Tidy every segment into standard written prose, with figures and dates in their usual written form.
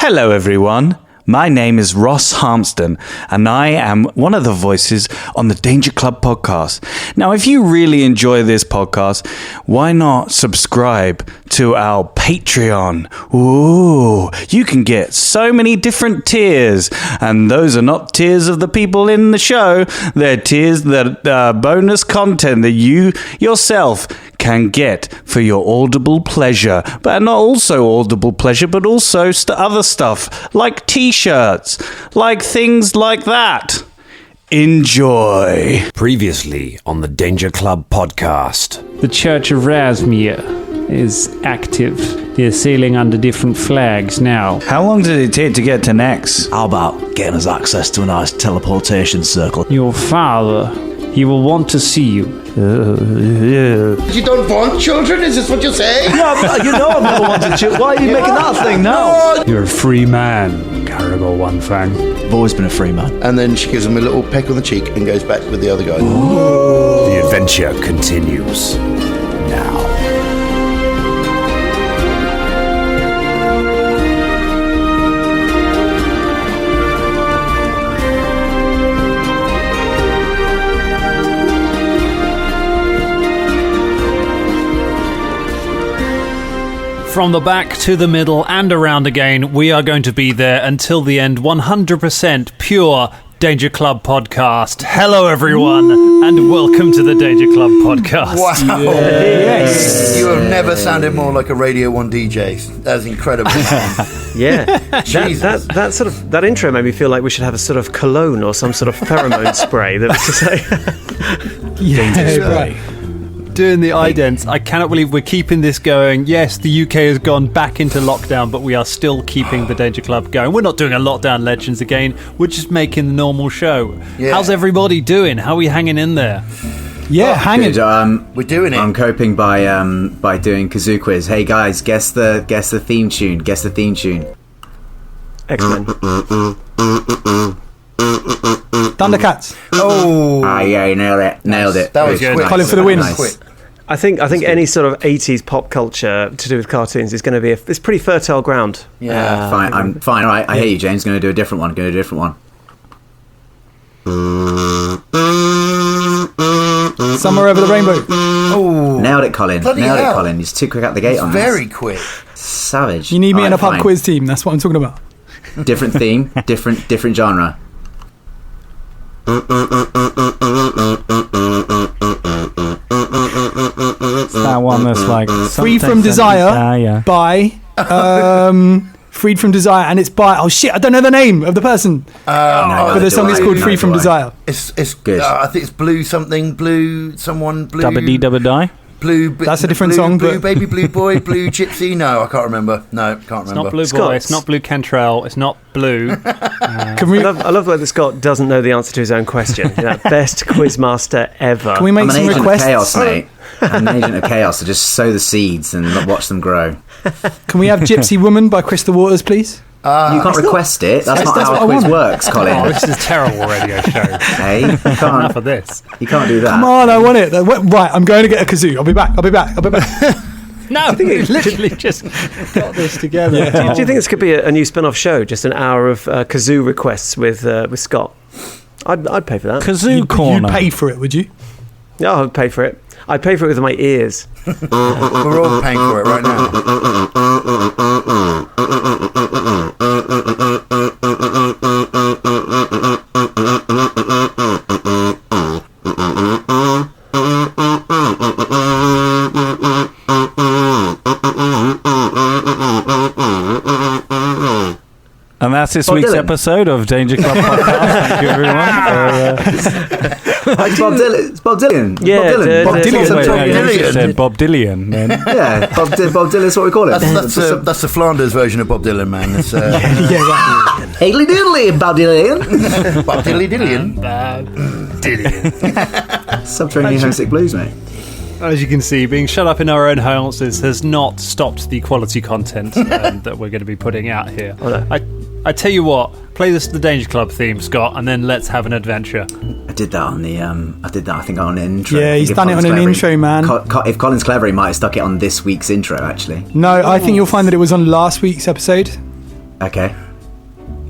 Hello everyone, my name is Ross Harmston and I am one of the voices on the Danger Club podcast. Now if you really enjoy this podcast, why not subscribe to our Patreon? Ooh, you can get so many different tiers, and those are not tiers of the people in the show, they're tiers that bonus content that you yourself can get for your audible pleasure, but not also audible pleasure, but also other stuff like t-shirts, like things like that. Enjoy. Previously on the Danger Club podcast. The Church of Rasmir is active. They're sailing under different flags now. How long did it take to get to Nex? How about getting us access to a nice teleportation circle? Your father, he will want to see you. You don't want children? Is this what you're saying? Yeah, you know I've never wanted children. Why are you making that thing now? You're a free man, Karagor One Fang. I've always been a free man. And then she gives him a little peck on the cheek and goes back with the other guy. The adventure continues now. From the back to the middle and around again, we are going to be there until the end. 100% pure Danger Club podcast. Hello, everyone, and welcome to the Danger Club podcast. Wow. Yes. You have never sounded more like a Radio 1 DJ. That's incredible. Yeah, Jesus. that sort of that intro made me feel like we should have a sort of cologne or some sort of pheromone spray that was just like Right. Doing the idents. I cannot believe we're keeping this going. Yes, the UK has gone back into lockdown, but we are still keeping the Danger Club going. We're not doing a Lockdown Legends again. We're just making the normal show. Yeah. How's everybody doing? How are we hanging in there? Yeah, hanging. We're doing it. I'm coping by doing Kazoo quiz. Hey guys, guess the theme tune. Guess the theme tune. X-Men. Thundercats. Oh. Ah, yeah, you nailed it. That was Very quick. nice. Colin for the win. Nice. Quick. I think any sort of 80s pop culture to do with cartoons is going to be it's pretty fertile ground. Yeah. Fine. I'm fine. All right. I hear you, James. Going to do a different one. Somewhere over the rainbow. Oh. Nailed it, Colin. Bloody Nailed hell. it, Colin. He's too quick out the gate on this. Very quick. Savage. You need me All in a right, pub fine. quiz team. That's what I'm talking about. Different theme. Different genre. It's that one that's like Free from Desire by Freed from Desire, and it's by I don't know the name of the person, but the song is called Free from Desire. It's Good. I think it's Blue something, Blue someone, Blue. Dabba dee dabba die. Blue. That's a different blue, song, Blue but- baby, blue boy, blue gypsy. No, I can't remember. No, can't remember. It's not Blue Scott. Boy, it's not Blue Cantrell, it's not Blue. Can we I love the way that Scott doesn't know the answer to his own question. Best quizmaster ever. can we make I'm an some agent requests? of chaos, mate. I'm an agent of chaos, so just sow the seeds and watch them grow. Can we have Gypsy Woman by Crystal Waters, please? You can't request it. That's not that's how what a I quiz want. works, Colin. Oh, this is a terrible radio show. Hey, you Enough can't. of this. You can't do that. Come on, I want it. Right, I'm going to get a kazoo. I'll be back. No, we literally just got this together. Do you think this could be a new spin-off show? Just an hour of kazoo requests with Scott? I'd pay for that. Kazoo Corner. You'd pay for it, would you? Yeah, I'd pay for it. I'd pay for it with my ears. We're all paying for it right now. And that's this Bob week's Dylan. episode of Danger Club podcast. Thank you, everyone. It's Bob Dylan. Yeah, Bob Dylan. Bob Dylan. Bob Wait, no, you Dylan. said Bob Dylan. Then. Yeah, Bob Dylan's what we call it. That's the Flanders version of Bob Dylan, man. It's, Yeah, right. Hailey Diddley, Bob Dylan. Bob Dilly Dillian. Subterranean Homesick Blues, mate. As you can see, being shut up in our own houses has not stopped the quality content that we're going to be putting out here. Oh, no. I tell you what, play the Danger Club theme, Scott, and then let's have an adventure. I did that on the. I did that. I think on an intro. Yeah, he's If done it Colin's on an clever, intro, man. If Colin's clever, he might have stuck it on this week's intro. Actually, No, I think you'll find that it was on last week's episode. Okay.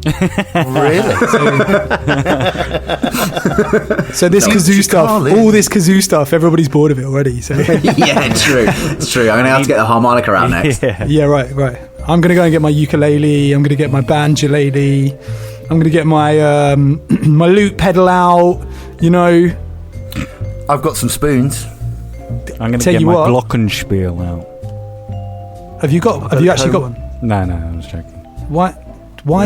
Really? So this kazoo stuff, all this kazoo stuff, everybody's bored of it already. So Yeah, it's true. It's true. I'm going to have to get the harmonica out next. yeah, right. I'm going to go and get my ukulele. I'm going to get my banjolele. I'm going to get my my lute pedal out. You know, I've got some spoons. I'm going to Tell get you my what. glockenspiel out. have you actually got one? No, I was joking. Why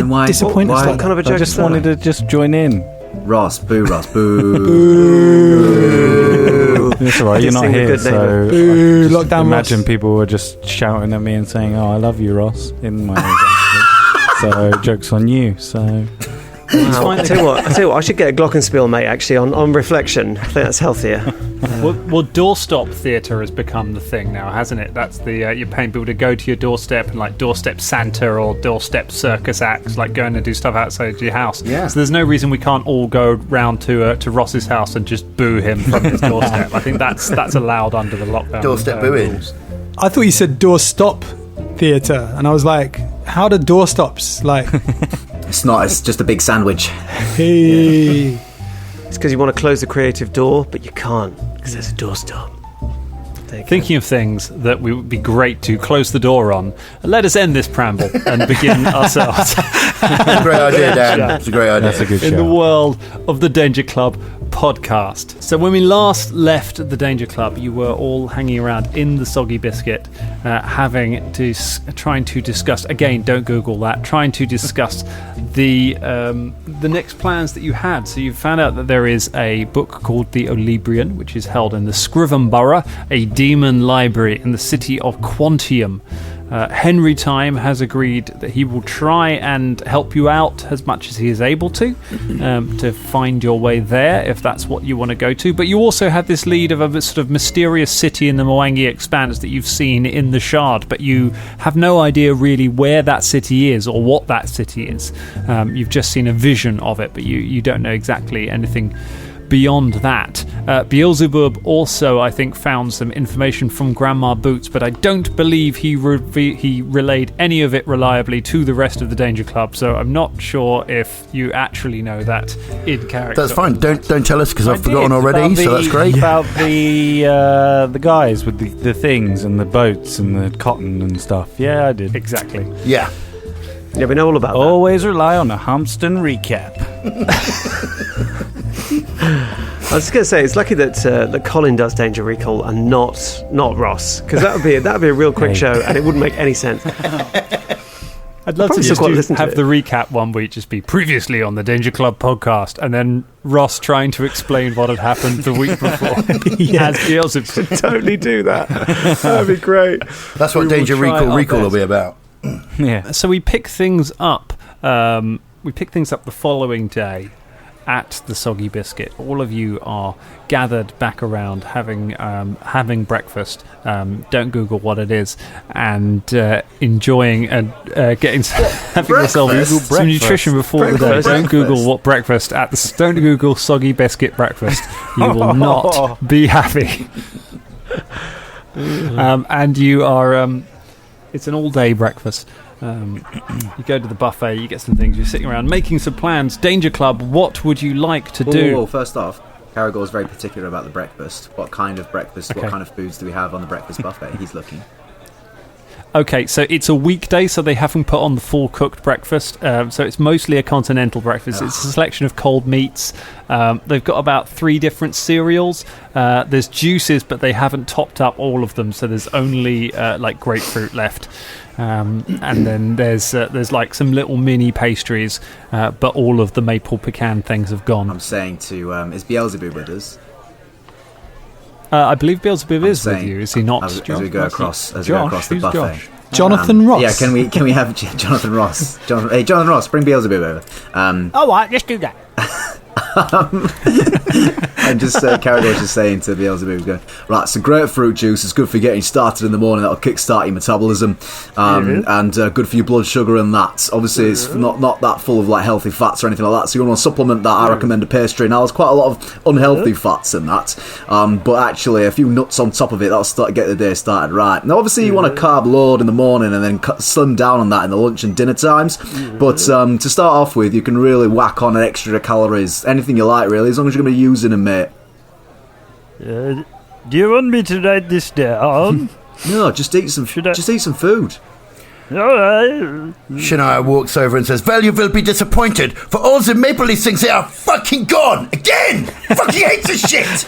Then why- disappoint us why- like What kind of a that? joke I just is that? wanted to just join in. Ross, boo. That's all right. You're not Sing a here, good so neighbour. Boo, I just lockdown imagine Ross. people were just shouting at me and saying, "Oh, I love you, Ross," in my ears, actually. So joke's on you. So Wow. I tell you what, I should get a glockenspiel, mate. Actually, on reflection, I think that's healthier. Well, doorstop theatre has become the thing now, hasn't it? That's the you're paying people to go to your doorstep and like doorstep Santa or doorstep circus acts, like going and do stuff outside your house. Yeah. So there's no reason we can't all go round to Ross's house and just boo him from his doorstep. I think that's allowed under the lockdown. Doorstep booing. rules. I thought you said doorstop theatre, and I was like, how do doorstops like? It's not. It's just a big sandwich. Hey, It's because you want to close the creative door, but you can't because there's a doorstop. There you go. Thinking of things that we would be great to close the door on, let us end this preamble and begin ourselves It's a great idea, Dan. It's a great idea. that's a good in the show. world of the Danger Club podcast. So when we last left the Danger Club, you were all hanging around in the Soggy Biscuit, trying to discuss, again, don't Google that, trying to discuss the next plans that you had. So you found out that there is a book called The Olibrian, which is held in the Scriven Borough, a demon library in the city of Quantium. Henry Time has agreed that he will try and help you out as much as he is able to find your way there, if that's what you want to go to. But you also have this lead of a sort of mysterious city in the Mwangi Expanse that you've seen in the Shard, but you have no idea really where that city is or what that city is. You've just seen a vision of it, but you don't know exactly anything beyond that. Beelzebub also, I think, found some information from Grandma Boots, but I don't believe he relayed any of it reliably to the rest of the Danger Club, so I'm not sure if you actually know that in character. That's fine. Don't tell us because I I've forgotten did, already. about So that's great. About the guys with the things and the boats and the cotton and stuff. Yeah, I did. Exactly. Yeah. Yeah, we know all about that. Always rely on a Hampston recap. I was just going to say, it's lucky that Colin does Danger Recall and not Ross, because that would be a real quick show and it wouldn't make any sense. I'd love to probably just still quite listen to have it. the recap one week just be previously on the Danger Club podcast, and then Ross trying to explain what had happened the week before. As Beelzebub. Totally do that. That'd be great. That's what We will Danger try our Recall will best. be about. Yeah. So we pick things up. We pick things up the following day at the Soggy Biscuit. All of you are gathered back around having breakfast. Don't Google what it is, and enjoying and getting having yourself some nutrition before the day. Don't Google what breakfast at the. Don't Google Soggy Biscuit breakfast. You will not be happy. And you are. It's an all-day breakfast. You go to the buffet, you get some things, you're sitting around making some plans. Danger Club, what would you like to do? Well, first off, Karagor's very particular about the breakfast. What kind of breakfast, Okay. what kind of foods do we have on the breakfast buffet? He's looking. Okay, so it's a weekday, so they haven't put on the full cooked breakfast. So it's mostly a continental breakfast. It's a selection of cold meats. They've got about 3 different cereals. There's juices, but they haven't topped up all of them, so there's only like grapefruit left. And then there's like some little mini pastries, but all of the maple pecan things have gone. I'm saying to is Beelzebub with us? I believe Beelzebub is with saying, you. Is he not? As we go across the Who's buffet. Josh? Jonathan Ross. Yeah, can we have Jonathan Ross? Jonathan Ross, bring Beelzebub over. All right, let's do that. And just Karagor's just saying to Beelzebub, going, right, so grapefruit juice is good for getting started in the morning. That'll kickstart your metabolism, and good for your blood sugar and that. Obviously, it's not that full of like healthy fats or anything like that. So you want to supplement that. I recommend a pastry. Now, there's quite a lot of unhealthy fats in that, but actually a few nuts on top of it, that'll get the day started right. Now, obviously, you want to carb load in the morning and then slim down on that in the lunch and dinner times. But to start off with, you can really whack on an extra calories, anything you like, really, as long as you're going to be using them, mate. Do you want me to write this down? No, just eat some. Just eat some food. Alright. Shania walks over and says, well, you will be disappointed, for all the Maple Leaf things, they are fucking gone! Again! Fucking hate this shit!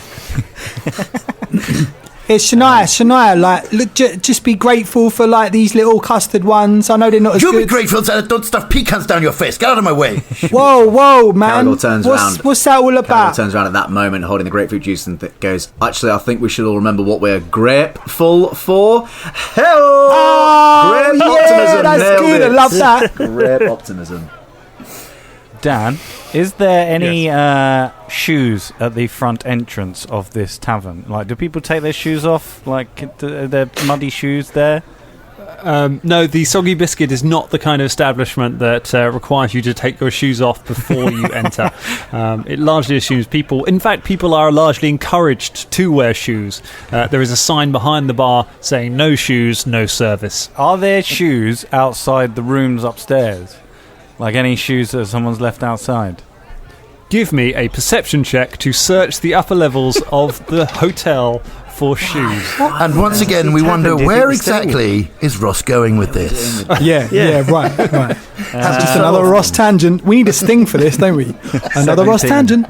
It's Shania, like, look, just be grateful for, like, these little custard ones. I know they're not as You good. be grateful that I don't stuff pecans down your face. Get out of my way. Whoa, man. Karagor turns around. What's that all about? Karagor turns around at that moment, holding the grapefruit juice, and goes, actually, I think we should all remember what we're grateful for. Hell! Oh, Grape yeah, optimism. that's Nailed good. it. I love that. Grape optimism. Dan, is there any shoes at the front entrance of this tavern? Like, do people take their shoes off? Like, are there muddy shoes there? No, the Soggy Biscuit is not the kind of establishment that requires you to take your shoes off before you enter. It largely assumes people are largely encouraged to wear shoes. There is a sign behind the bar saying no shoes, no service. Are there shoes outside the rooms upstairs? Like any shoes that someone's left outside? Give me a perception check to search the upper levels of the hotel for shoes. And once again, we wonder where exactly is Ross going with this? Yeah, right. That's just another Ross tangent. We need a sting for this, don't we? Another Ross tangent.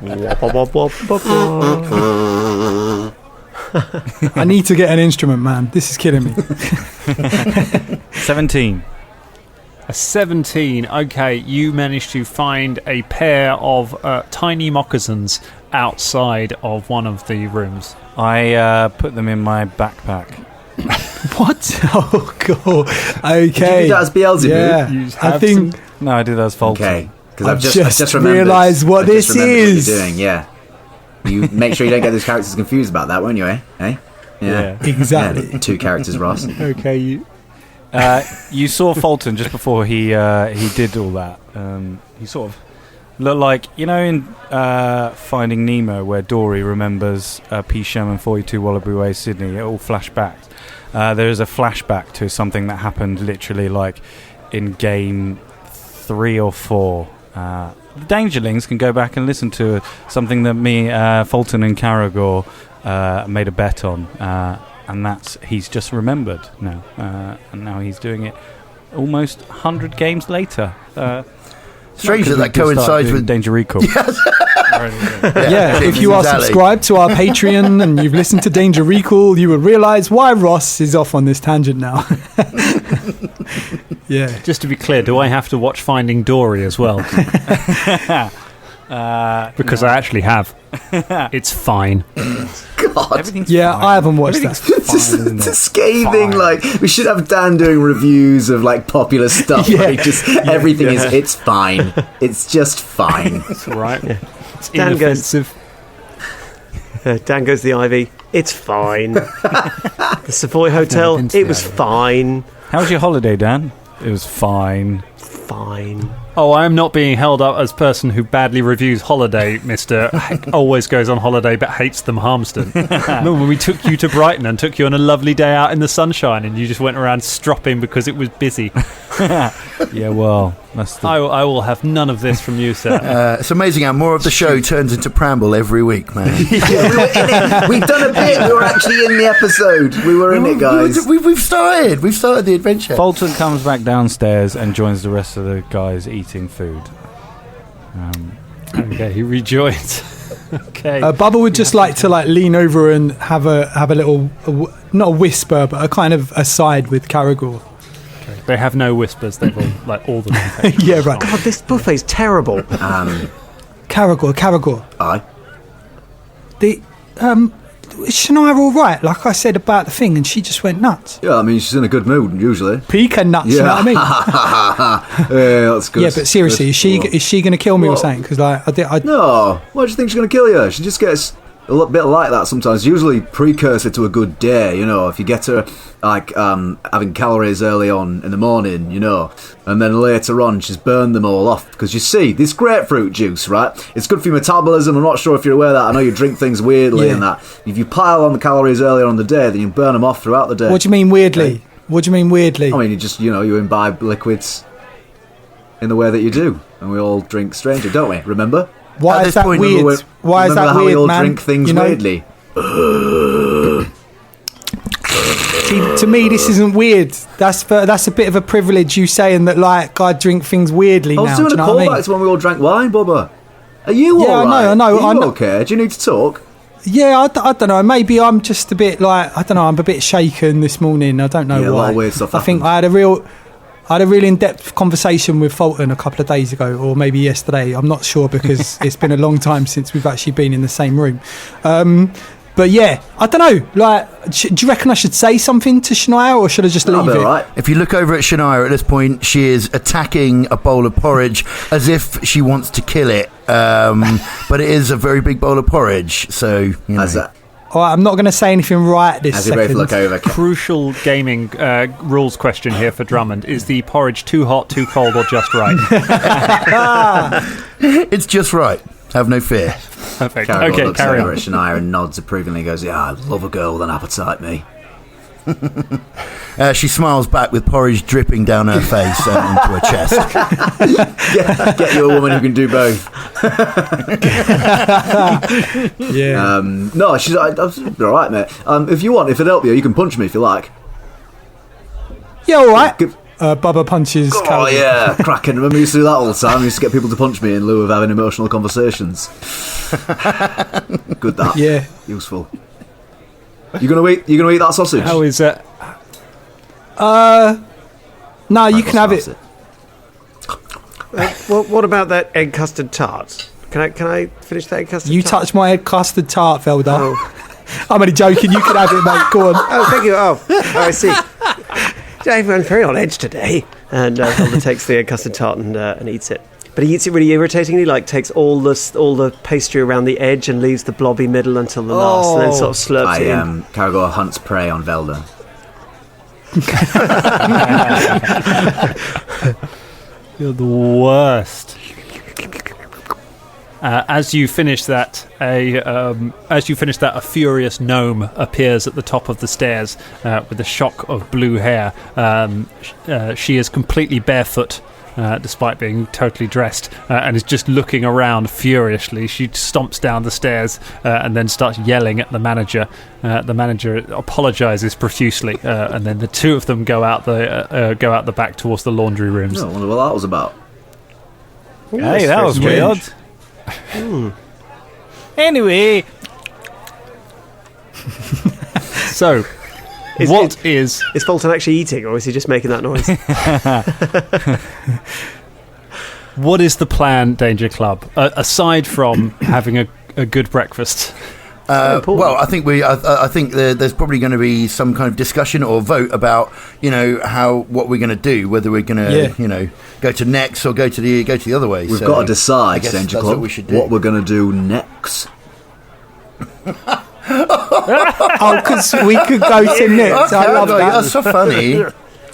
I need to get an instrument, man. This is killing me. 17. A 17. Okay, you managed to find a pair of tiny moccasins outside of one of the rooms. I put them in my backpack. What? Oh, God. Okay. Did you do that as Beelzebub? Yeah. I think... No, I did that as Folton. Okay. Because I've just realised what this is. What you're doing, yeah. You make sure you don't get those characters confused about that, won't you, eh? Yeah. Exactly. Yeah, 2 characters, Ross. Okay, you saw Folton just before he did all that. He sort of looked like, you know, in Finding Nemo, where Dory remembers P. Sherman 42 Wallaby Way, Sydney. It all flashbacks. There is a flashback to something that happened literally like in game 3 or 4. The Dangerlings can go back and listen to something that me, Folton and Karagor made a bet on. And he's just remembered now, and now he's doing it almost 100 games later. Strange that coincides with Danger Recall. Yeah, if you are subscribed to our Patreon and you've listened to Danger Recall, you will realise why Ross is off on this tangent now. Yeah. Just to be clear, do I have to watch Finding Dory as well? Because I actually have. It's fine. God. Yeah, fine. I haven't watched that. It's scathing. Like, we should have Dan doing reviews of like popular stuff. Yeah. Like, just everything is. It's fine. It's just fine. That's right. Yeah. It's Dan inoffensive. Dan goes to the Ivy. It's fine. The Savoy Hotel. It was fine. How was your holiday, Dan? It was fine. Fine. Oh, I am not being held up as person who badly reviews holiday, Mr. always goes on holiday but hates them Harmston. Remember when we took you to Brighton and took you on a lovely day out in the sunshine and you just went around stropping because it was busy? Yeah, well, that's I will have none of this from you, sir. It's amazing how more of the show turns into Pramble every week, man. We've done a bit. We were actually in the episode. We were in it, guys. We've started the adventure. Fulton comes back downstairs and joins the rest of the guys eating food. Okay, he rejoins. Okay. Bubba would just like to lean over and have a little, not a whisper, but a kind of aside with Karagor. Okay. They have no whispers. They've all the. Yeah, right. God, this buffet's terrible. Karagor. Aye. Shania all right? Like I said about the thing, and she just went nuts. Yeah, I mean, she's in a good mood usually. Pecan nuts, you know what I mean? Yeah, that's good. Yeah, but seriously, is she going to kill me or something? Because like No, why do you think she's going to kill you? She just gets a bit like that sometimes. Usually precursor to a good day, you know. If you get her like having calories early on in the morning, you know, and then later on she's burned them all off. Because you see, this grapefruit juice, right? It's good for your metabolism. I'm not sure if you're aware of that. I know you drink things weirdly and that. If you pile on the calories earlier on the day, then you burn them off throughout the day. What do you mean weirdly? Okay. What do you mean weirdly? I mean, you imbibe liquids in the way that you do, and we all drink stranger, don't we? Remember? Why is that weird? Why is that how weird, we all man? drink things weirdly? See, to me, this isn't weird. That's a bit of a privilege. You saying that, like, I drink things weirdly now. I was doing a callback to when we all drank wine, Bubba. Are you all right? I know. Are you okay? Do you need to talk? Yeah, I don't know. Maybe I'm just a bit like, I don't know. I'm a bit shaken this morning. I don't know why. A lot of weird stuff happened. I think I had a real in-depth conversation with Folton a couple of days ago, or maybe yesterday. I'm not sure because it's been a long time since we've actually been in the same room. But yeah, I don't know. Like, do you reckon I should say something to Shania, or should I just leave it? Right. If you look over at Shania at this point, she is attacking a bowl of porridge as if she wants to kill it. But it is a very big bowl of porridge, so you know. How's that? All right, I'm not going to say anything right this second. Both look over. Crucial gaming rules question here for Drummond. Is the porridge too hot, too cold, or just right? It's just right. Have no fear. Perfect. Karagor Okay, looks carry over on. at Shania and nods approvingly and goes, yeah, I love a girl with an appetite, me. She smiles back with porridge dripping down her face and into her chest. Get you a woman who can do both. Yeah. No, she's all right, mate. If you want, if it'd help you can punch me if you like. Yeah, all right. Bubba punches. Oh, Calvin. yeah, cracking. Remember, we used to do that all the time. We used to get people to punch me in lieu of having emotional conversations. Good, that. Yeah. Useful. You gonna eat that sausage? How is it? No, you can have it. What about that egg custard tart? Can I finish that egg custard tart? You touch my egg custard tart, Velda. Oh. I'm only joking. You can have it, mate. Go on. Oh, thank you. Oh, I see. Everyone's very on edge today. And Velda takes the egg custard tart and eats it. But he eats it really irritatingly, like takes all the pastry around the edge and leaves the blobby middle until the last, and then sort of slurps it in. Karagor hunts prey on Velda. You're the worst. As you finish that, a furious gnome appears at the top of the stairs with a shock of blue hair. She is completely barefoot. Despite being totally dressed, and is just looking around furiously. She stomps down the stairs and then starts yelling at the manager. The manager apologises profusely, and then the two of them go out the back towards the laundry rooms. I wonder what that was about. Hey, that was weird. Anyway, so. Is Folton actually eating, or is he just making that noise? What is the plan, Danger Club, aside from having a good breakfast? Well, I think I think there's probably going to be some kind of discussion or vote about what we're going to do, whether we're going to go to next or go to the other way. We've got to decide, Danger Club, what we're going to do next. Oh, because we could go to next. I love that. That's so funny.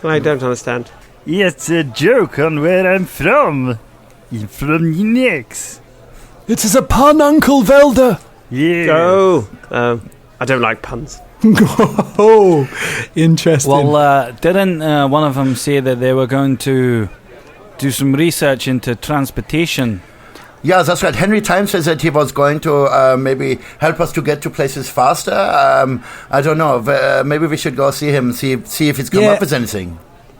I don't understand. It's a joke on where I'm from. I'm from Nix. It is a pun, Uncle Velda. Yeah. Oh, I don't like puns. Oh, interesting. Well, didn't one of them say that they were going to do some research into transportation? Yeah, that's right. Henry Time says that he was going to maybe help us to get to places faster. I don't know. Maybe we should go see him, see if he's come up with anything.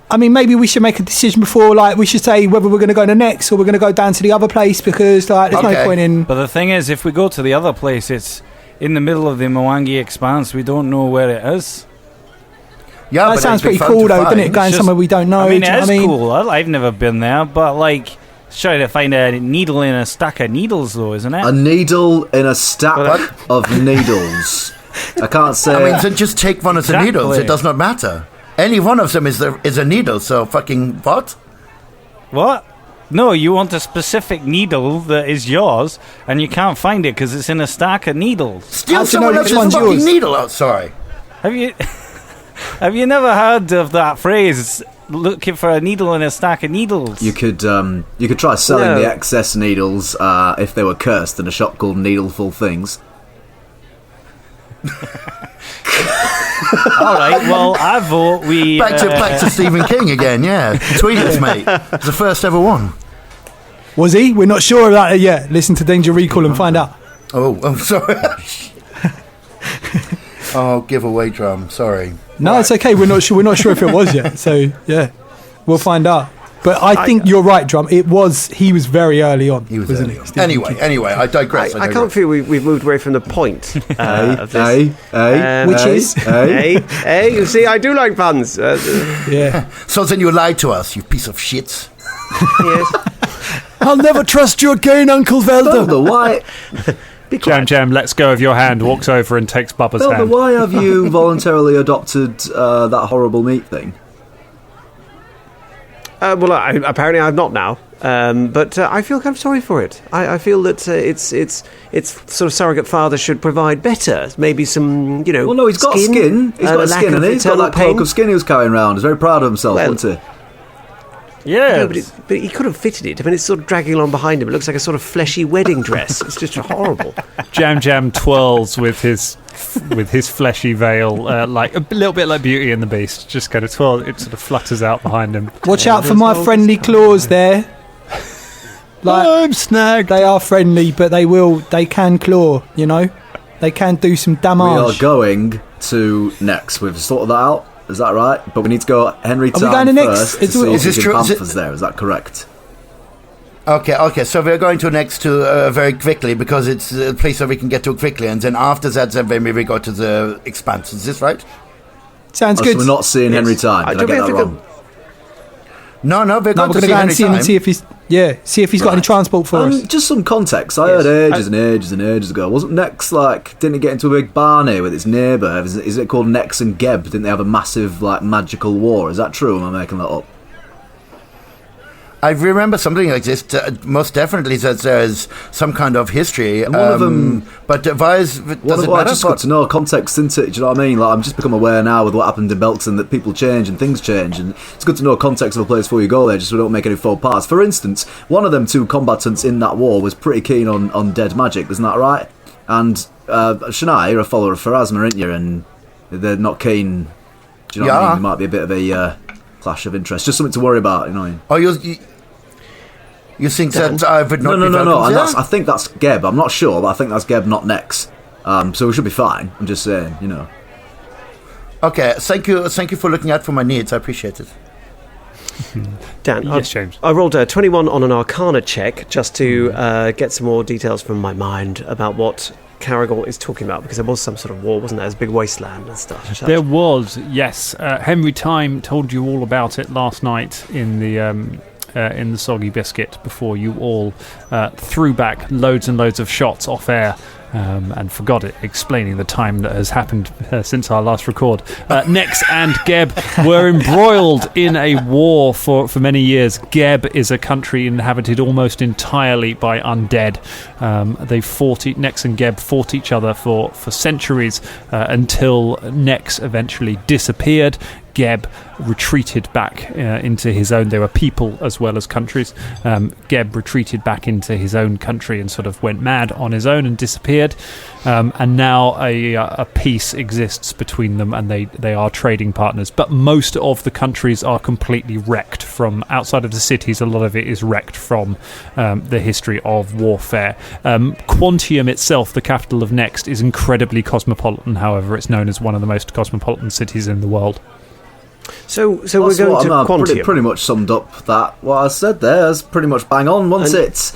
I mean, maybe we should make a decision before, like, we should say whether we're going to go to next or we're going to go down to the other place, because, like, there's no point in... But the thing is, if we go to the other place, it's in the middle of the Mwangi Expanse. We don't know where it is. Yeah, that sounds pretty cool, though, doesn't it? Going somewhere we don't know. I mean, it is cool. I've never been there, but, like... Trying to find a needle in a stack of needles, though, isn't it? A needle in a stack of needles. I can't say. I mean, then just take one of the needles. It does not matter. Any one of them is a needle. So fucking what? What? No, you want a specific needle that is yours, and you can't find it because it's in a stack of needles. Steal someone else's fucking needle. Oh, sorry. Have you never heard of that phrase? Looking for a needle in a stack of needles. You could try selling the excess needles if they were cursed in a shop called Needleful Things. All right. Well, I vote we back to Stephen King again. Yeah, tweet us, mate. It's the first ever one. Was he? We're not sure of that yet. Listen to Danger Recall and find out. Oh, sorry. Oh, giveaway drum. Sorry. No, right. It's okay. We're not sure if it was yet. So yeah, we'll find out. But I think you're right, Drum. He was very early on. He was wasn't early he? Anyway, I digress. I can't feel we've moved away from the point of this. Which is? You see, I do like puns. Yeah. So then you lied to us, you piece of shits. Yes. I'll never trust you again, Uncle Velda. Why? Jam lets go of your hand, walks over and takes Bubba's hand. Why have you voluntarily adopted that horrible meat thing? Well, apparently I'm not now, but I feel kind of sorry for it. I feel that its sort of surrogate father should provide better, maybe some, Well, no, he's got skin. He's got skin, and he's got that cloak of skin he was carrying around. He's very proud of himself, wasn't he? Yeah, no, but he could have fitted it. I mean, it's sort of dragging along behind him. It looks like a sort of fleshy wedding dress. It's just horrible. Jam twirls with his fleshy veil, like a little bit like Beauty and the Beast. Just kind of twirl. It sort of flutters out behind him. Watch out for my friendly claws there. I'm snagged. They are friendly, but they can claw. They can do some damage. We are going to Nex. We've sorted that out. Is that right? But we need to go Henry Town going to first Nex? to see is this true? Panthers there. Is that correct? Okay. So we're going to Nex very quickly because it's a place that we can get to quickly, and then after that, then maybe we go to the Expanse. Is this right? Sounds good. So we're not seeing Henry Town. Did I get that wrong? No, we're going to go and see him and see if he's got any transport for us. Just some context. I heard ages and ages ago. Wasn't Nex didn't it get into a big barney with its neighbour? Is it called Nex and Geb? Didn't they have a massive magical war? Is that true? Or am I making that up? I remember something like this. Most definitely that there's some kind of history. And one of them, but why does it matter? I just got to know context, isn't it? Do you know what I mean? I'm just become aware now with what happened in Belkson that people change and things change, and it's good to know context of a place before you go there, just so we don't make any faux pas. For instance, one of them two combatants in that war was pretty keen on dead magic, isn't that right? And Shania, you're a follower of Pharasma, aren't you? And they're not keen. Do you know what I mean? There might be a bit of a clash of interest, just something to worry about, you know. Oh, you think that I would not be No. And I think that's Geb. I'm not sure, but I think that's Geb, not Nex. So we should be fine. I'm just saying, Okay, thank you for looking out for my needs. I appreciate it. Dan, yes, James. I rolled a 21 on an Arcana check just to get some more details from my mind about what Karagor is talking about, because there was some sort of war, wasn't there? There's a big wasteland and stuff. There was, yes. Henry Time told you all about it last night in the Soggy Biscuit before you all threw back loads and loads of shots off air and forgot it, explaining the time that has happened since our last record. Nex and Geb were embroiled in a war for many years. Geb is a country inhabited almost entirely by undead. Nex and Geb fought each other for centuries until Nex eventually disappeared. Geb retreated back into his own. There were people as well as countries. Geb retreated back into his own country and sort of went mad on his own and disappeared. And now a peace exists between them, and they are trading partners. But most of the countries are completely wrecked from outside of the cities. A lot of it is wrecked from the history of warfare. Quantium itself, the capital of Next, is incredibly cosmopolitan. However, it's known as one of the most cosmopolitan cities in the world. So we're going to Quantium. Pretty much summed up what I said there. That's pretty much bang on, wasn't it?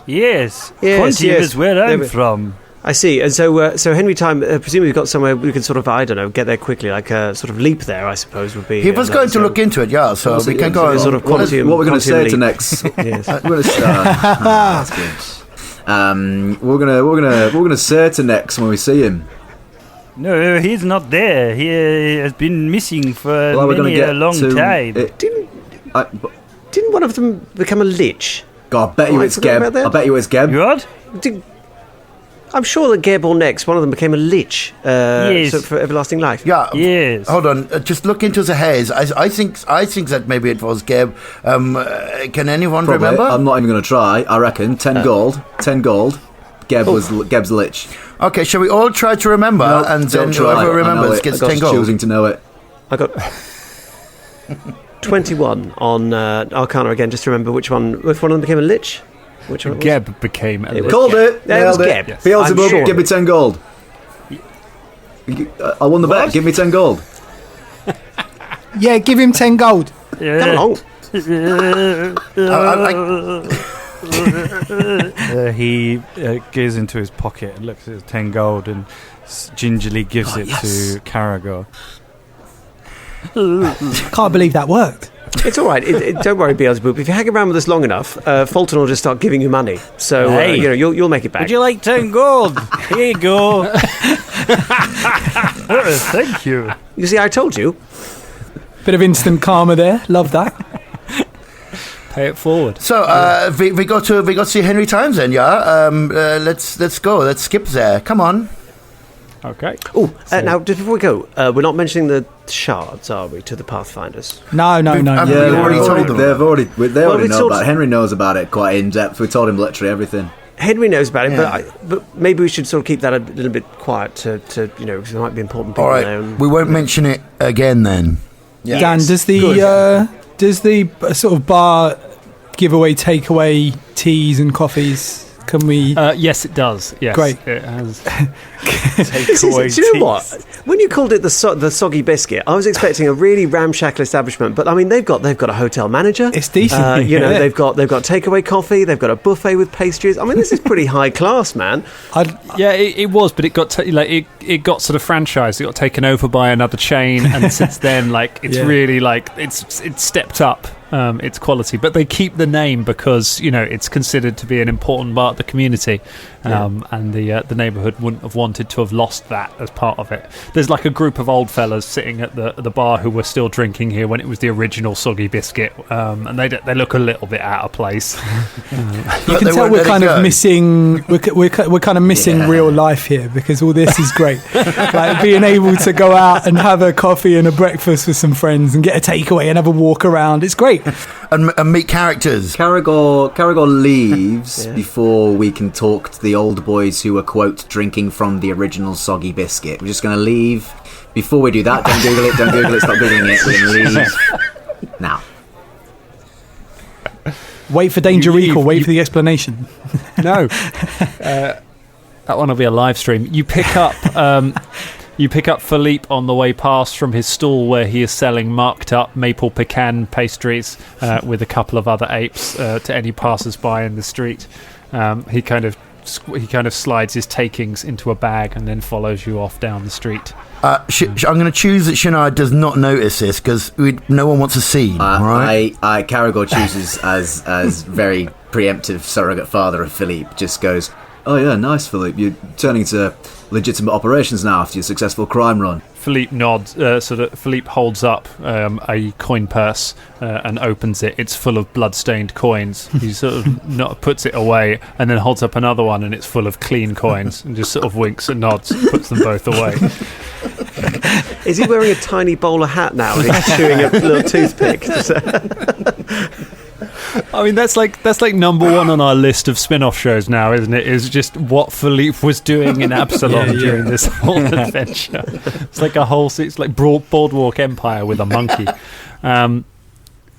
Yes, Quantium is where I'm from. I see. And so Henry Time, presumably we've got somewhere we can sort of, I don't know, get there quickly, like a sort of leap there, I suppose, would be... He was going to look into it, yeah, so we can go... Sort of Quantium, what we're going to say leap. to Nex... Yes. That's good. We're gonna say to Nex when we see him, No, he's not there. He has been missing for Well, we're gonna a get long to time. it. Didn't one of them become a lich? God, I bet you Oh, I it's forgot Geb. about that. I bet you it's Geb. What? I'm sure that Geb or Nex, one of them became a lich Yes. for everlasting life. Yeah. Yes. Hold on. Just look into the hairs. I think that maybe it was Geb. Can anyone Probably. remember? I'm not even going to try. I reckon 10 gold. 10 gold. Geb's lich. Okay, shall we all try to remember? Nope, And don't then try. whoever I know remembers it. gets I'm 10 gold. choosing to know it. I got 21 on Arcana again. Just to remember which one. If one of them became a lich, which one? Geb became a It was Called Geb. it. Yeah, it was Nailed Geb. it. Beelzebub, I'm sure. give me 10 gold. I won the bet. Give me 10 gold. Yeah, give him 10 gold. Come along. He goes into his pocket and looks at his 10 gold and gingerly gives it to Karagor. Can't believe that worked. It's all right. Don't worry, Beelzebub. If you hang around with us long enough, Folton will just start giving you money. So Hey. you'll make it back. Would you like 10 gold? Here you go. Thank you. You see, I told you. Bit of instant karma there. Love that. Pay it forward. So we got to see Henry Times then, yeah. Let's go. Let's skip there. Come on. Okay. Oh, now just before we go, we're not mentioning the shards, are we, to the Pathfinders? No. Yeah, we already told them. They already we know told- about it. Henry knows about it quite in depth. We told him literally everything. Henry knows about it, Yeah. but maybe we should sort of keep that a little bit quiet to because there might be important people All there. right. We won't mention it again then. Yeah. Dan, does the sort of bar give away takeaway teas and coffees? Can we? Yes, it does. Yes, Great. It has Do you know what? When you called it the soggy biscuit, I was expecting a really ramshackle establishment. But I mean, they've got a hotel manager. It's decent. Yeah. They've got takeaway coffee. They've got a buffet with pastries. I mean, this is pretty high class, man. It was, but it got it got sort of franchised. It got taken over by another chain, and since then, it's really it's stepped up its quality. But they keep the name because it's considered to be an important part of the community, and the neighbourhood wouldn't have wanted to have lost that as part of it. There's like a group of old fellas sitting at the bar who were still drinking here when it was the original soggy biscuit, and they look a little bit out of place. You can tell we're kind of missing. We're kind of missing real life here because all this is great. Like being able to go out and have a coffee and a breakfast with some friends and get a takeaway and have a walk around. It's great. And meet characters. Karagor leaves before we can talk to the old boys who were, quote, drinking from the original soggy biscuit. We're just going to leave. Before we do that, don't Google it, stop Googling it. We're going to leave now. Wait for danger recall, wait for the explanation. No. That one will be a live stream. You pick up Philippe on the way past from his stall where he is selling marked up maple pecan pastries with a couple of other apes to any passers-by in the street. He kind of slides his takings into a bag and then follows you off down the street. I'm going to choose that Shania does not notice this because no one wants a scene. Right? Karagor chooses as very preemptive surrogate father of Philippe. Just goes, oh yeah, nice, Philippe. You're turning to legitimate operations now after your successful crime run. Philippe nods. Philippe holds up a coin purse and opens it. It's full of blood-stained coins. He sort of puts it away and then holds up another one, and it's full of clean coins. And just sort of winks and nods, puts them both away. Is he wearing a tiny bowler hat now and he's chewing a little toothpick? I mean, that's like number one on our list of spin-off shows now, isn't it? Is just what Philippe was doing in Absalom during this whole adventure. It's like it's like Boardwalk Empire with a monkey.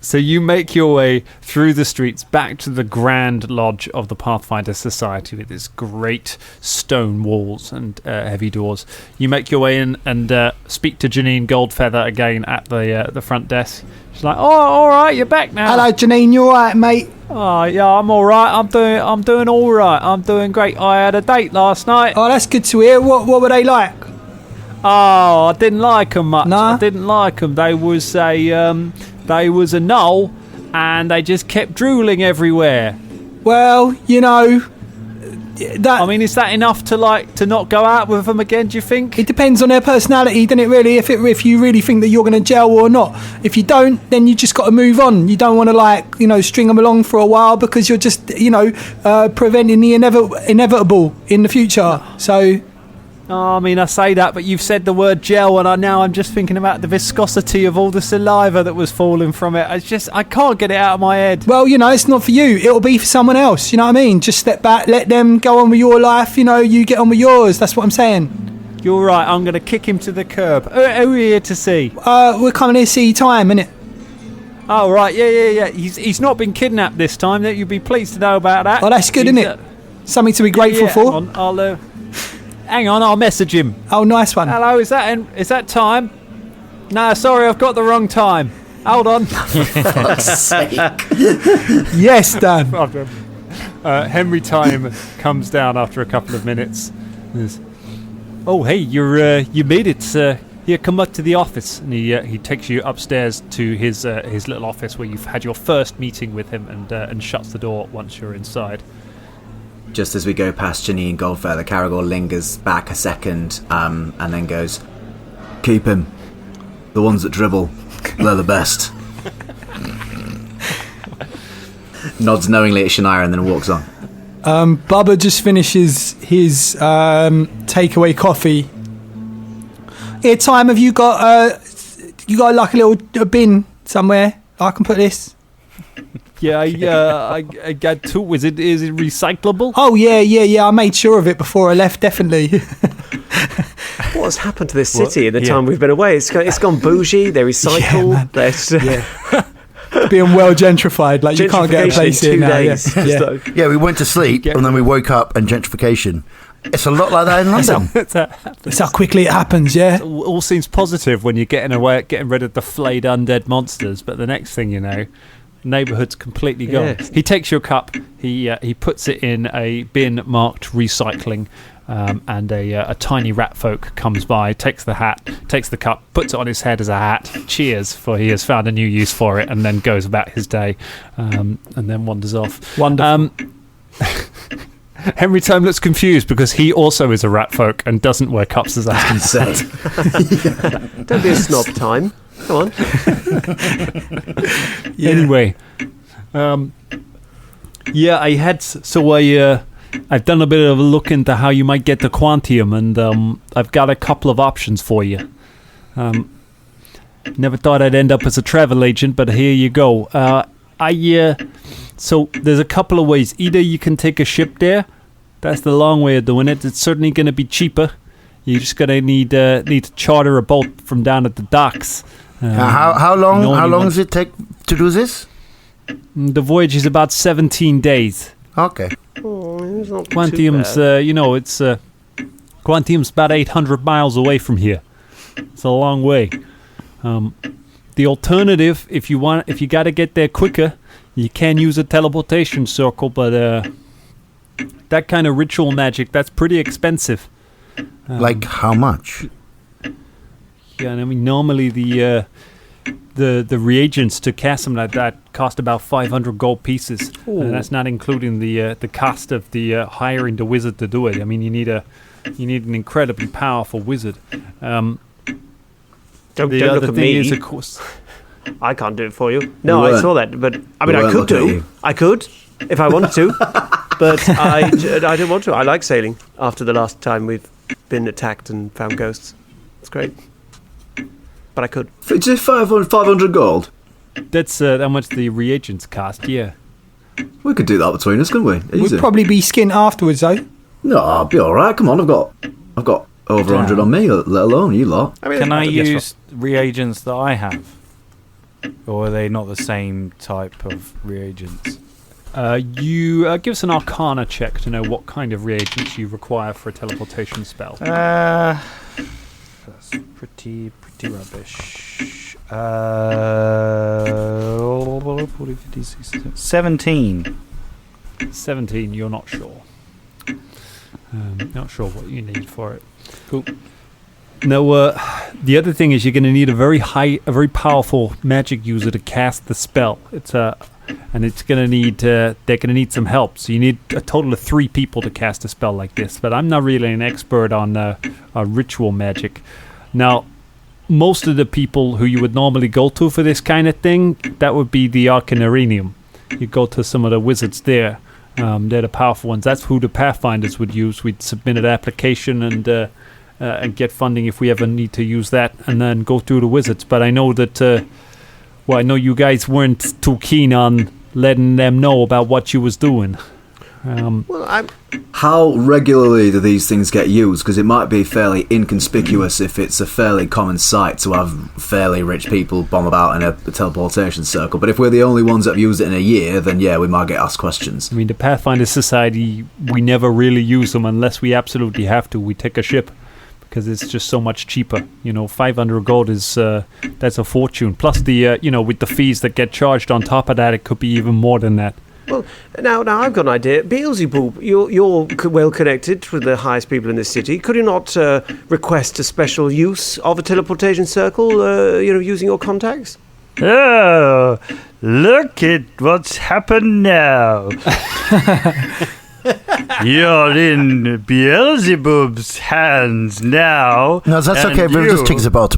So you make your way through the streets back to the Grand Lodge of the Pathfinder Society with its great stone walls and heavy doors. You make your way in and speak to Janine Goldfeather again at the front desk. She's like, "Oh, all right, you're back now." Hello, Janine. You all right, mate? Oh, yeah, I'm all right. I'm doing all right. I'm doing great. I had a date last night. Oh, that's good to hear. What were they like? Oh, I didn't like them much. Nah? I didn't like them. They was a knoll, and they just kept drooling everywhere. Well, I mean, is that enough to not go out with them again, do you think? It depends on their personality, doesn't it, really? If you really think that you're going to gel or not. If you don't, then you just got to move on. You don't want to, string them along for a while because you're just, preventing the inevitable in the future. So... Oh, I mean, I say that, but you've said the word gel, and I'm just thinking about the viscosity of all the saliva that was falling from it. I can't get it out of my head. Well, it's not for you. It'll be for someone else. You know what I mean? Just step back, let them go on with your life. You get on with yours. That's what I'm saying. You're right. I'm going to kick him to the curb. Who are we here to see? We're coming here to see time, innit? Oh, right. Yeah. He's not been kidnapped this time. That you'd be pleased to know about that. Oh, that's good, isn't it? Something to be grateful for. Hang on, I'll message him. Oh, nice one. Hello, is that time? No, sorry, I've got the wrong time. Hold on. For fuck's sake. Yes, Dan. Henry Time comes down after a couple of minutes. Oh, hey, you made it. Here, come up to the office. And he takes you upstairs to his little office where you've had your first meeting with him and shuts the door once you're inside. Just as we go past Janine Goldfeather, Karagor lingers back a second and then goes, "Keep him. The ones that dribble, they're the best." Nods knowingly at Shania and then walks on. Bubba just finishes his takeaway coffee. Here, Time, have you got like a little bin somewhere I can put this? Yeah, I got two. Is it recyclable? Oh, yeah. I made sure of it before I left, definitely. What has happened to this city in the time we've been away? It's gone bougie, they recycle. Being well gentrified, like you can't get a place here now. Yeah, we went to sleep and then we woke up and gentrification. It's a lot like that in London. That's how quickly it happens, yeah. It all seems positive when you're getting rid of the flayed undead monsters, but the next thing you know... neighbourhood's completely gone. Yes. He takes your cup, he puts it in a bin marked recycling, and a tiny rat folk comes by, takes the cup, puts it on his head as a hat, cheers, for he has found a new use for it, and then goes about his day, and then wanders off. Wonderful. Henry Time looks confused because he also is a rat folk and doesn't wear cups as a hat. Don't be a snob, Time. Come on. Anyway, I've done a bit of a look into how you might get to Quantium, and I've got a couple of options for you. Never thought I'd end up as a travel agent, but here you go. So there's a couple of ways. Either you can take a ship there. That's the long way of doing it. It's certainly going to be cheaper. You're just going to need to charter a boat from down at the docks. How long does it take to do this? The voyage is about 17 days. Okay. It's not Quantium's, Quantium's about 800 miles away from here. It's a long way. The alternative, if you got to get there quicker, you can use a teleportation circle, but that kind of ritual magic, that's pretty expensive. Like how much? Yeah, I mean, normally the reagents to cast something like that cost about 500 gold pieces. And that's not including the cost of the hiring the wizard to do it. I mean, you need an incredibly powerful wizard. Don't look at me. Is, of course, I can't do it for you. No, I saw that, but I mean, I could do. I could if I wanted to, but I don't want to. I like sailing. After the last time we've been attacked and found ghosts, it's great. But I could. It's 500 gold. That's how much the reagents cost. Yeah, we could do that between us, couldn't we? Easy. We'd probably be skint afterwards, though. No, I'll be all right. Come on, I've got over 100 on me, let alone you lot. I mean, can I use reagents that I have, or are they not the same type of reagents? You give us an Arcana check to know what kind of reagents you require for a teleportation spell. That's pretty rubbish. 40, 50, 60, 17. 17, you're not sure. Not sure what you need for it. Cool. No, the other thing is you're going to need a very powerful magic user to cast the spell. It's and it's gonna need they're gonna need some help. So you need a total of 3 people to cast a spell like this. But I'm not really an expert on ritual magic. Now, most of the people who you would normally go to for this kind of thing, that would be the Arcanarium. You go to some of the wizards there. They're the powerful ones. That's who the Pathfinders would use. We'd submit an application and get funding if we ever need to use that, and then go through the wizards. But I know that, I know you guys weren't too keen on letting them know about what you was doing. How regularly do these things get used? Because it might be fairly inconspicuous if it's a fairly common sight to have fairly rich people bomb about in a teleportation circle. But if we're the only ones that have used it in a year, then yeah, we might get asked questions. I mean, the Pathfinder Society, we never really use them unless we absolutely have to. We take a ship because it's just so much cheaper. 500 gold is that's a fortune. Plus the with the fees that get charged on top of that, it could be even more than that. Well, now I've got an idea. Beelzebub, you're well connected with the highest people in this city. Could you not request a special use of a teleportation circle, using your contacts? Oh, look at what's happened now. You're in Beelzebub's hands now. No, that's okay. We'll just take the boat.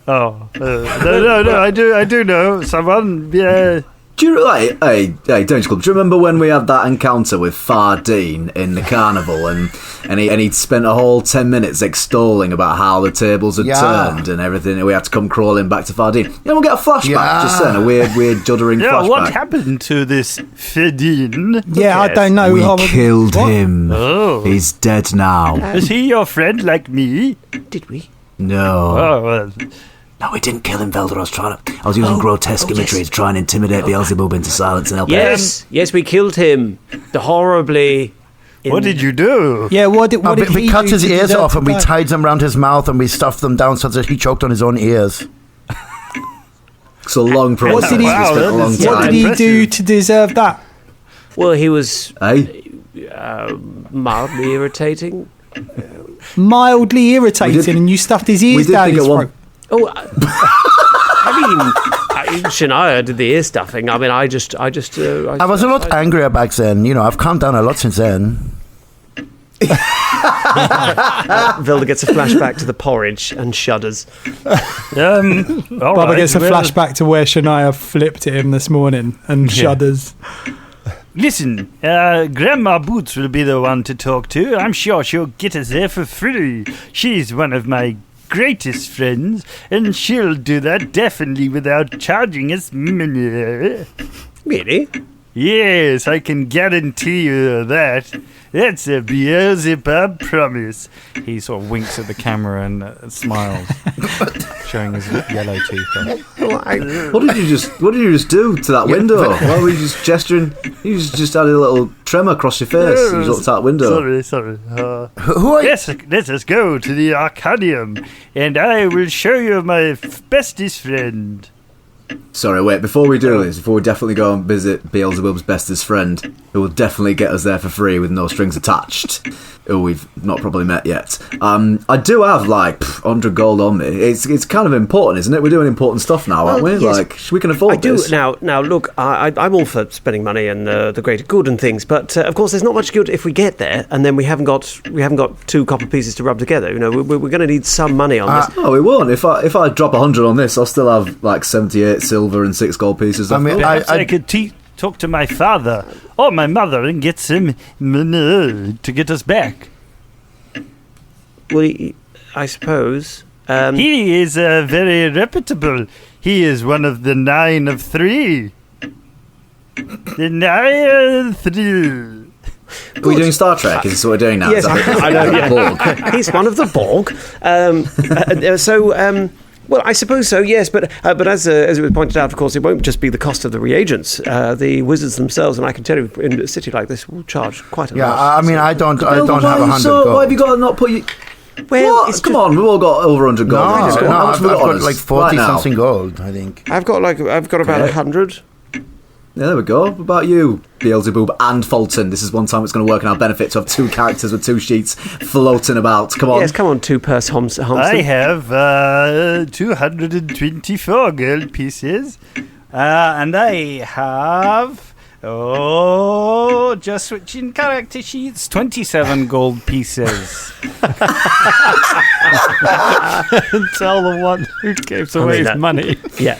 No, I do know someone. Yeah. Do you hey, Danger Club? Do you remember when we had that encounter with Fardeen in the carnival, and he spent a whole 10 minutes extolling about how the tables had turned and everything, and we had to come crawling back to Fardeen. We'll get a flashback just then, a weird juddering flashback. Yeah, what happened to this Fardeen? Yeah, I don't know. We killed him. Oh. He's dead now. Is he your friend like me? Did we? No. Oh, well. No, we didn't kill him, Velder. I was using grotesque imagery to try and intimidate Beelzebub into silence and help him. Yes, we killed him. Horribly. What did you do? Yeah, what did we he cut do his to ears deserve off and to we die? tied them around his mouth and we stuffed them down so that he choked on his own ears. It's a long process. What did he do to deserve that? Well, he was mildly irritating. Mildly irritating, and you stuffed his ears down his throat. Oh, I mean, Shania did the ear stuffing. I mean, I was a lot angrier back then. You know, I've calmed down a lot since then. Vilda gets a flashback to the porridge and shudders. Bubba gets a flashback to where Shania flipped at him this morning and shudders. Listen, Grandma Boots will be the one to talk to. I'm sure she'll get us there for free. She's one of my greatest friends, and she'll do that definitely without charging us money. Really? Yes, I can guarantee you that. That's a Beelzebub promise. He sort of winks at the camera and smiles, showing his yellow teeth. What did you just do to that window? Why were you just gesturing? You just had a little tremor across your face. You looked out that window. Sorry. Yes, let us go to the Arcadium, and I will show you my bestest friend. Sorry, wait, before we do this, before we definitely go and visit Beelzebub's bestest friend, who will definitely get us there for free with no strings attached, who we've not probably met yet, I do have, 100 gold on me. It's kind of important, isn't it? We're doing important stuff now, aren't we? Yes. We can afford this. Now, look, I'm all for spending money and the greater good and things, but of course there's not much good if we get there and then we haven't got 2 copper pieces to rub together. You know, we're going to need some money on this. No, we won't. If I drop 100 on this, I'll still have 78 silver and 6 gold pieces. Perhaps I could talk to my father or my mother and get some money to get us back. Well, I suppose. He is very reputable. He is one of the 9 of 3. The 9 of 3. Are we doing Star Trek? Is this what we're doing now? Yes, I know. Yeah. He's one of the Borg. Well, I suppose so, yes, but as it was pointed out, of course, it won't just be the cost of the reagents. The wizards themselves, and I can tell you, in a city like this, will charge quite a lot. Yeah, I mean, I don't have 100 gold. Why have you got to not put you... Well, Come on, we've all got over 100 gold. I've got 40 something gold, I think. I've got about 100. Yeah, there we go. What about you, Beelzebub and Folton? This is one time it's going to work in our benefit to have 2 characters with 2 sheets floating about. Come on. Yes, come on, 2 purse Homston. I have 224 gold pieces. And they have... Oh, just switching character sheets. 27 gold pieces. Tell the one who gives away his money. Yeah.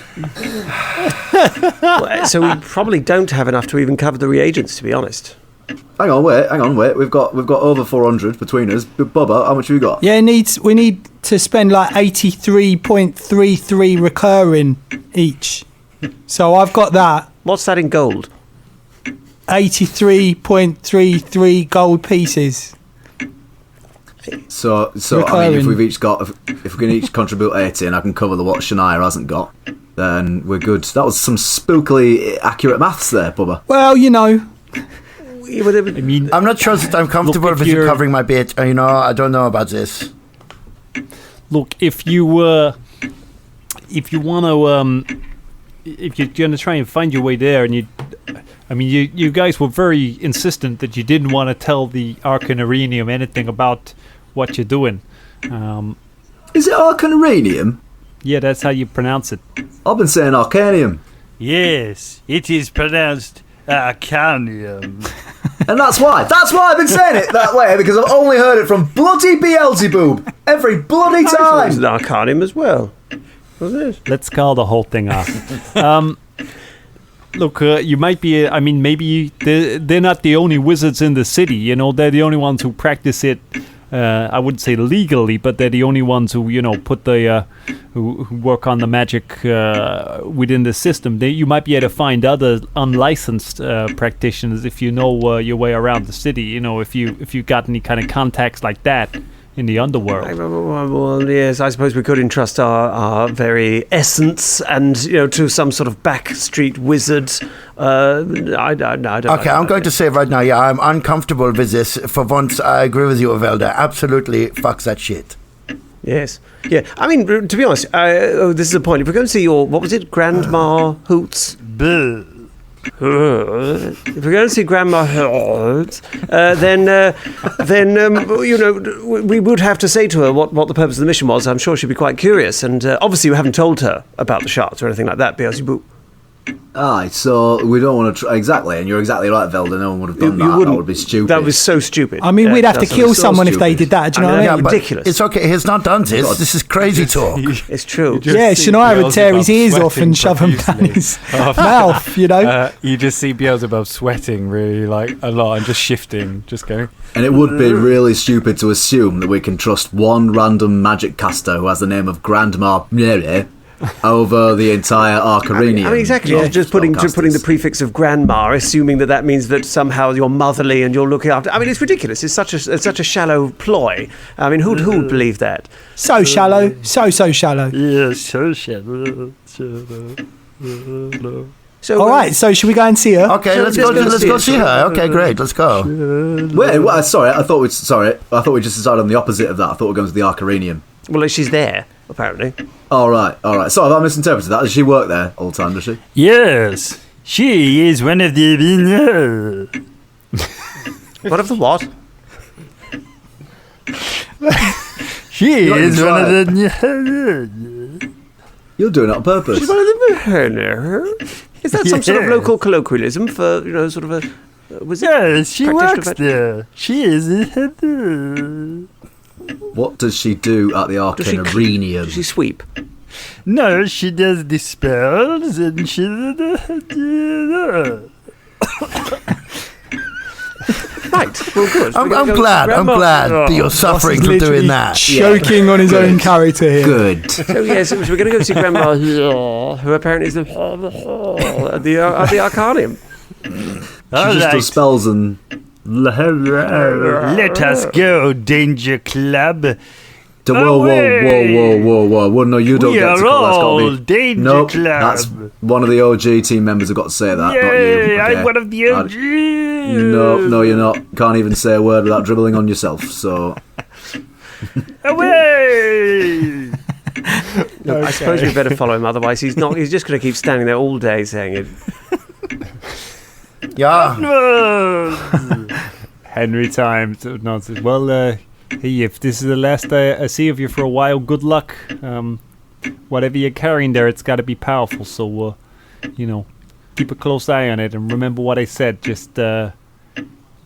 Well, so we probably don't have enough to even cover the reagents, to be honest. Hang on, wait. We've got over 400 between us. Bubba, how much have we got? Yeah, we need to spend like 83.33 recurring each. So I've got that. What's that in gold? 83.33 gold pieces. So I mean, if we can each contribute 80, and I can cover the what Shania hasn't got, then we're good. That was some spookily accurate maths there, Bubba. Well, you know. I mean, I'm not sure that I'm comfortable with you covering my bit. I don't know about this. Look, if you're gonna try and find your way there, and you guys were very insistent that you didn't want to tell the Arcanarenium anything about what you're doing. Is it Arcanarenium? Yeah, that's how you pronounce it. I've been saying Arcanium. Yes, it is pronounced Arcanium. And that's why I've been saying it that way, because I've only heard it from bloody Beelzebub every bloody I thought it was time. an Arcanium as well. Was it? Let's call the whole thing off. Look, you might be... maybe they're not the only wizards in the city, they're the only ones who practice it, I wouldn't say legally, but they're the only ones who, put the... who work on the magic within the system. You might be able to find other unlicensed practitioners if you know your way around the city, if you got any kind of contacts like that in the underworld. Well, yes, I suppose we could entrust our very essence and, to some sort of backstreet wizard. I don't know. Okay, I'm going to say right now, yeah, I'm uncomfortable with this. For once, I agree with you, Velda. Absolutely, fuck that shit. Yes. Yeah, to be honest, this is a point. If we're going to see your, what was it, Grandma Hoots? If we're going to see Grandma Hoots, then we would have to say to her what the purpose of the mission was. I'm sure she'd be quite curious, and obviously we haven't told her about the shards or anything like that, Beelzebub. Aye, so we don't want to exactly, and you're exactly right, Velda. No one would have done that. That would be stupid. That was so stupid. We'd have to kill someone if they did that. Do you know what I mean? Ridiculous. It's okay. He's not done this. This is crazy talk. It's true. Yeah, Shania would tear his ears off and shove them down his mouth. You just see Beelzebub sweating really a lot and just shifting, just going. And it would be really stupid to assume that we can trust one random magic caster who has the name of Grandma Mary over the entire Arcanarenium. Exactly. Just putting the prefix of grandma, assuming that means that somehow you're motherly and you're looking after. It's ridiculous. It's such a shallow ploy. Who'd believe that? So shallow. So shallow. Yeah, so shallow. So, all right. So should we go and see her? Okay, let's go see her. Okay, great. Let's go. Wait. Sorry. I thought we just decided on the opposite of that. I thought we were going to the Arcanarenium. Well, she's there apparently. All right. So have I misinterpreted that? Does she work there all the time? Does she? Yes, she is one of the. One of the what? She is one of the. You're doing it on purpose. She's one of the. Is that some sort of local colloquialism for sort of a? Yes, she works there. She is. What does she do at the Arcanarenium? Does she sweep? No, she does the spells and she. Right. Well, good. I'm glad that you're suffering from doing that. Choking on his own character here. Good. So yes, we're going to go see Grandma, who apparently is the Arcanium. She just does spells and. Let us go, Danger Club. Whoa! No, you don't get to call that. That's got me. Danger Nope, Club. that's one of the OG team members have got to say that. Not you. Okay. I'm one of the OG. No, you're not. Can't even say a word without dribbling on yourself. So. Away! Look, I suppose we better follow him. Otherwise, he's not. He's just going to keep standing there all day saying it. Yeah. Henry times nonsense. Well, hey, if this is the last I see of you for a while, good luck. Whatever you're carrying there, it's got to be powerful. So keep a close eye on it and remember what I said. Just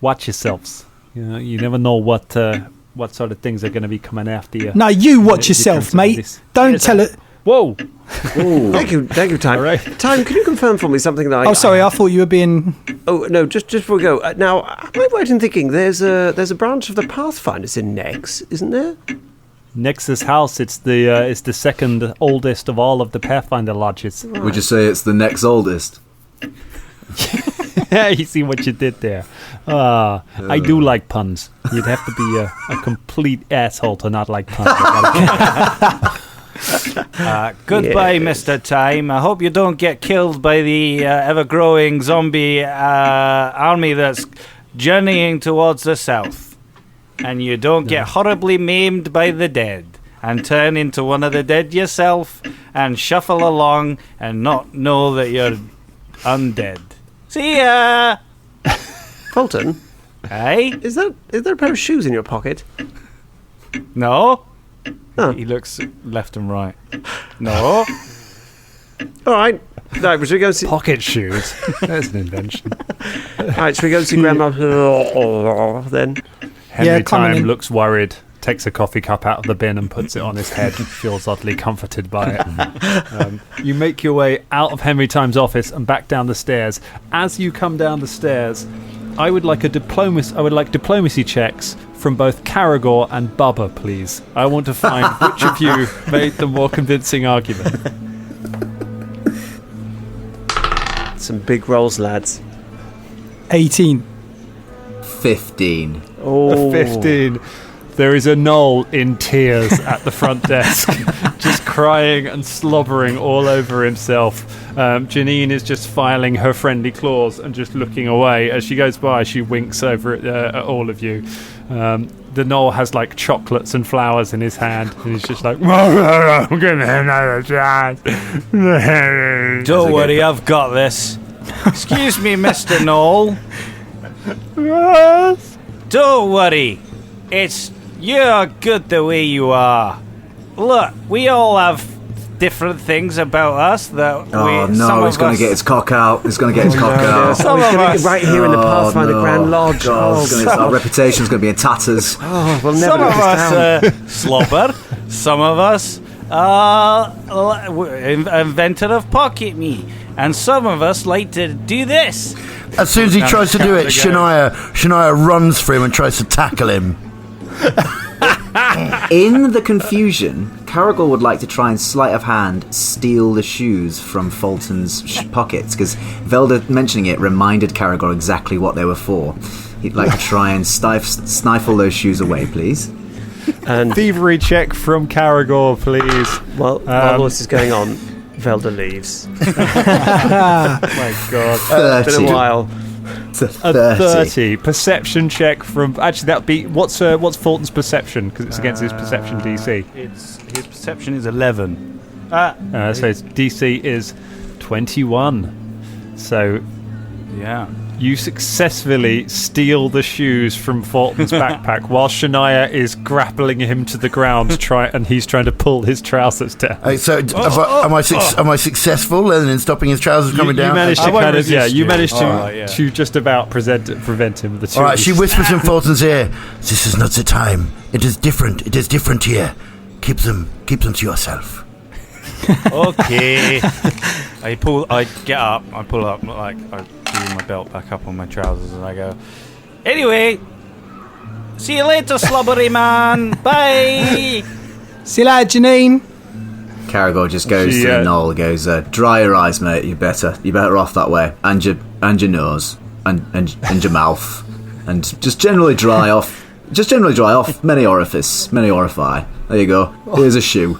watch yourselves. You never know what sort of things are going to be coming after you. No, you watch yourself, mate. Don't tell it. Whoa. Thank you, Time. All right. Time, can you confirm for me something that Oh, sorry, I thought you were being... Oh, no, just before we go. Now, am I right in thinking there's a branch of the Pathfinders in Nex, isn't there? Nexus House, it's the second oldest of all of the Pathfinder lodges. Right. Would you say it's the next oldest? You see what you did there. I do like puns. You'd have to be a complete asshole to not like puns. Goodbye, Mr. Time. I hope you don't get killed by the ever-growing zombie army that's journeying towards the south. And you don't get horribly maimed by the dead and turn into one of the dead yourself and shuffle along and not know that you're undead. See ya! Folton? Hey? Is there a pair of shoes in your pocket? No. Oh. He looks left and right. No. All right. No, should we go see... Pocket shoes? That's an invention. All right, should we go see Grandma then? Henry Time looks worried, takes a coffee cup out of the bin and puts it on his head, feels oddly comforted by it. You make your way out of Henry Time's office and back down the stairs. As you come down the stairs, I would like diplomacy checks from both Karagor and Bubba, please. I want to find which of you made the more convincing argument. Some big rolls, lads. 18. 15. Oh. 15. There is a Knoll in tears at the front desk, just crying and slobbering all over himself. Janine is just filing her friendly claws and just looking away. As she goes by, she winks over at all of you. The Knoll has like chocolates and flowers in his hand, and he's just like, I'm giving him another chance. Don't worry, I've got this. Excuse me, Mr. Knoll. Yes. Don't worry. You're good the way you are. Look, we all have different things about us that he's going to get his cock out. He's going to get his cock out. Some of us right here in the Pathfinder Grand Lodge. Our reputation's going to be in tatters. Oh, we'll never some of let us slobber. Some of us inventor of pocket me. And some of us like to do this. As soon as he tries to do it, Shania runs for him and tries to tackle him. In the confusion, Karagor would like to try and sleight of hand steal the shoes from Fulton's pockets, because Velda mentioning it reminded Karagor exactly what they were for. He'd like to try and stifle those shoes away, please. And thievery check from Karagor, please. While this is going on, Velda leaves. My God. 30. It's been a while. A 30. Perception check from... Actually, that would be... What's Fulton's perception? Because it's against his perception DC. His perception is 11. So his DC is 21. So... Yeah. You successfully steal the shoes from Fulton's backpack while Shania is grappling him to the ground and he's trying to pull his trousers down. Am I successful in stopping his trousers coming down? You managed to just about prevent him. The two. All right, she whispers in Fulton's ear, "This is not the time. It is different. It is different here. Keep them to yourself." Okay. I get up, I pull up, like I do my belt back up on my trousers, and I go, anyway, see you later, slobbery man. Bye. See you later, Janine. Karagor just goes to the Knoll, goes, dry your eyes, mate. You're better off that way, and your nose, and your mouth, and just generally dry off. Just generally dry off. Many orify. There you go. Here's a shoe.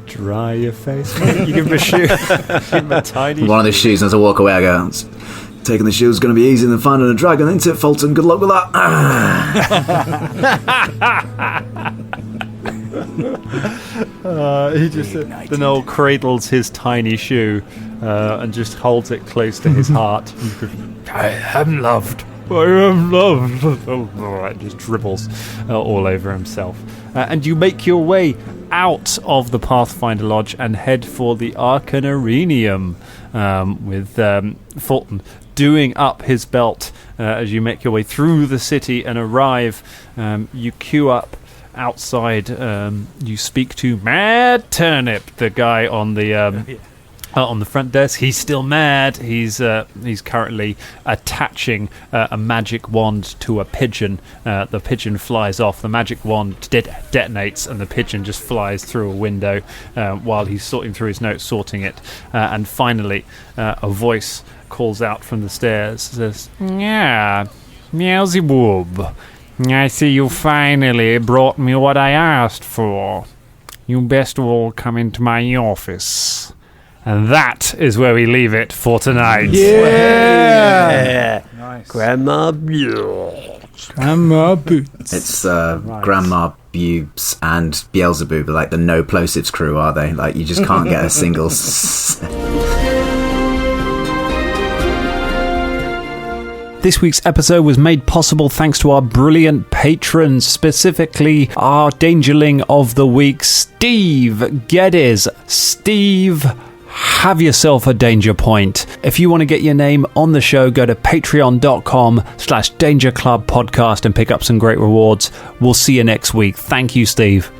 Dry your face. You give him a shoe. Give him a tiny one of the shoes, and as I walk away, I go, taking the shoes is going to be easier than finding a dragon, isn't it, Fulton? Good luck with that. The Knoll cradles his tiny shoe and just holds it close to his heart. I am loved. I am loved. Just dribbles all over himself. And you make your way out of the Pathfinder Lodge and head for the Arcanarenium, with Folton doing up his belt as you make your way through the city and arrive. You queue up outside. You speak to Mad Turnip, the guy on the front desk. He's still mad. He's currently attaching a magic wand to a pigeon. The pigeon flies off. The magic wand detonates, and the pigeon just flies through a window while he's sorting through his notes, sorting it. And finally, a voice calls out from the stairs. Says, "Yeah, Beelzebub. I see you finally brought me what I asked for. You best all come into my office." And that is where we leave it for tonight. Yeah. Nice. Grandma Boots. Grandma Boots. It's Grandma Bubes and Beelzebub, like the no plosives crew, are they? Like, you just can't get a single... This week's episode was made possible thanks to our brilliant patrons, specifically our Dangerling of the Week, Steve Geddes. Steve, have yourself a danger point. If you want to get your name on the show, go to patreon.com/Danger Club Podcast and pick up some great rewards. We'll see you next week. Thank you, Steve.